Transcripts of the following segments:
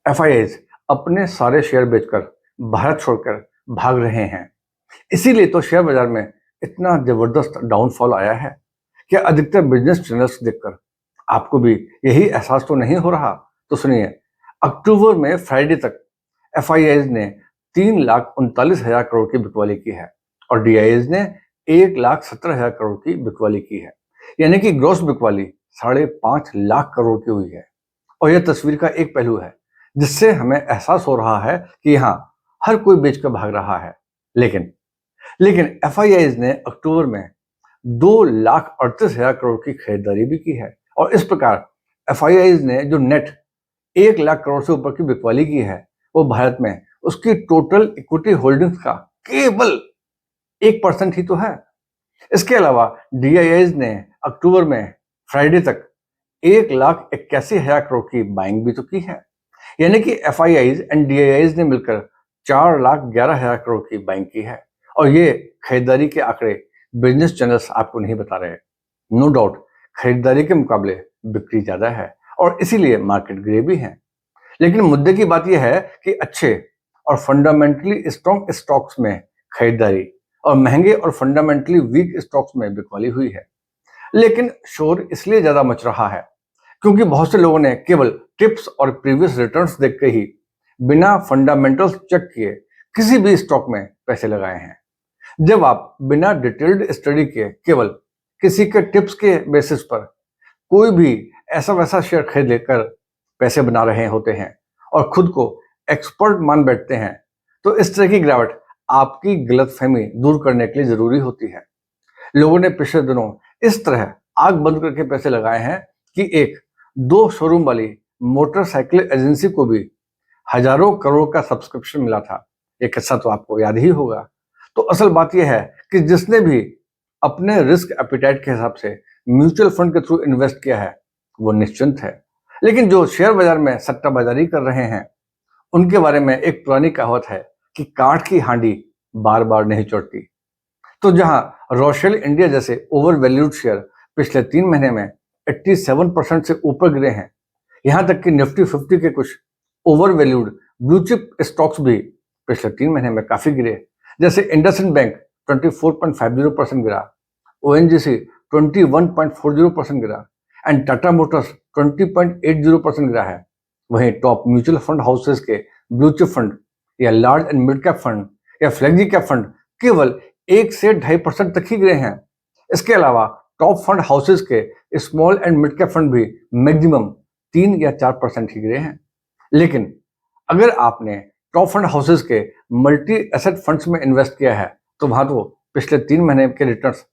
FIIs अपने सारे share बेचकर भारत छोड़कर भाग रहे हैं। इसीलिए तो शेयर बाजार में इतना जबरदस्त डाउनफॉल आया है। क्या अधिकतर बिजनेस चैनल्स देखकर आपको भी यही एहसास तो नहीं हो रहा? तो सुनिए, अक्टूबर में फ्राइडे तक एफआईआईज ने 3,39,000 करोड़ की बिकवाली की है और डीआईएज ने 1,17,000 करोड़ की बिकवाली की है। यानी कि ग्रॉस बिकवाली 5.5 लाख करोड़ की हुई है। और यह तस्वीर का एक पहलू है जिससे हमें एहसास हो रहा है कि यहाँ हर कोई बेचकर भाग रहा है। लेकिन एफआईआईज ने अक्टूबर में 2,38,000 करोड़ की खरीदारी भी की है और इस प्रकार एफआईआईज ने जो नेट 1 लाख करोड़ से ऊपर की बिकवाली की है वो भारत में उसकी टोटल इक्विटी होल्डिंग्स का केवल 1% ही तो है। इसके अलावा डीआईआईज ने अक्टूबर में फ्राइडे तक 1,81,000 करोड़ की बाइंग भी तो की है। यानी कि एफआईआईज एंड डीआईआईज ने मिलकर 4,11,000 करोड़ की बाइंग की है और ये खरीदारी के आंकड़े बिजनेस चैनल्स आपको नहीं बता रहे। नो डाउट खरीदारी के मुकाबले बिक्री ज्यादा है और इसीलिए मार्केट गिरे भी हैं। लेकिन मुद्दे की बात यह है कि अच्छे और फंडामेंटली स्ट्रॉन्ग स्टॉक्स में खरीदारी और महंगे और फंडामेंटली वीक स्टॉक्स में बिकवाली हुई है। लेकिन शोर इसलिए ज्यादा मच रहा है क्योंकि बहुत से लोगों ने केवल टिप्स और प्रीवियस रिटर्न्स देख के ही बिना फंडामेंटल्स चेक किए किसी भी स्टॉक में पैसे लगाए हैं। जब आप बिना डिटेल्ड स्टडी के केवल किसी के टिप्स के बेसिस पर कोई भी ऐसा वैसा शेयर खरीद लेकर पैसे बना रहे होते हैं और खुद को एक्सपर्ट मान बैठते हैं तो इस तरह की गिरावट आपकी गलतफहमी दूर करने के लिए जरूरी होती है। लोगों ने पिछले दिनों इस तरह आग बंद करके पैसे लगाए हैं कि एक 2 शोरूम वाली मोटरसाइकिल एजेंसी को भी हजारों करोड़ का सब्सक्रिप्शन मिला था। ये किस्सा तो आपको याद ही होगा। तो असल बात यह है कि जिसने भी अपने रिस्क एपिटाइट के हिसाब से म्यूचुअल फंड के थ्रू इन्वेस्ट किया है वो निश्चिंत है। लेकिन जो शेयर बाजार में सट्टाबाजारी कर रहे हैं उनके बारे में एक पुरानी कहावत है कि काठ की हांडी बार बार नहीं चढ़ती। तो जहां रोशेल इंडिया जैसे ओवर वैल्यूड शेयर पिछले 3 महीने में 87% से ऊपर गिरे हैं, यहां तक कि निफ्टी 50 के कुछ over valued blue chip stocks भी पिछले 3 महीने में काफी गिरे। जैसे इंडसइंड बैंक 24.50% गिरा, ओएनजीसी 21.40% गिरा एंड टाटा मोटर्स 20.80% गिरा है। वहीं टॉप म्यूचुअल फंड हाउसेस के ब्लू चिप फंड या large and mid cap fund या फ्लैक्सी कैप फंड केवल 1 से 2.5% तक ही गिरे हैं। इसके अलावा टॉप फंड हाउसेस के small and mid cap fund भी मैक्सिमम 3 या 4% ही गिरे हैं। लेकिन अगर आपने टॉप फंड हाउसेस के मल्टी एसेट फंड्स में इन्वेस्ट किया है तो वहां तो पिछले 3 महीने के रिटर्न्स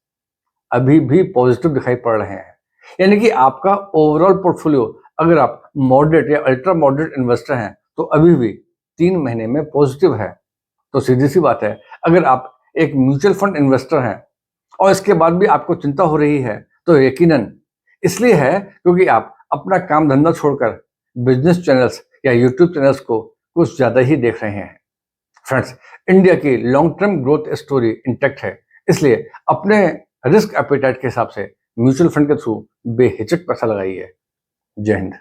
अभी भी पॉजिटिव दिखाई पड़ रहे हैं। यानी कि आपका ओवरऑल पोर्टफोलियो अगर आप मॉडरेट या अल्ट्रा मॉडरेट इन्वेस्टर हैं तो अभी भी 3 महीने में पॉजिटिव है। तो सीधी सी बात है, अगर आप एक म्यूचुअल फंड इन्वेस्टर हैं और इसके बाद भी आपको चिंता हो रही है तो यकीनन इसलिए है क्योंकि आप अपना काम धंधा छोड़कर बिजनेस चैनल्स या यूट्यूब चैनल्स को कुछ ज्यादा ही देख रहे हैं। फ्रेंड्स, इंडिया की long term growth story intact है, इसलिए अपने रिस्क एपेटाइट के हिसाब से म्यूचुअल फंड के थ्रू बेहिचक पैसा लगाइए। जय हिंद।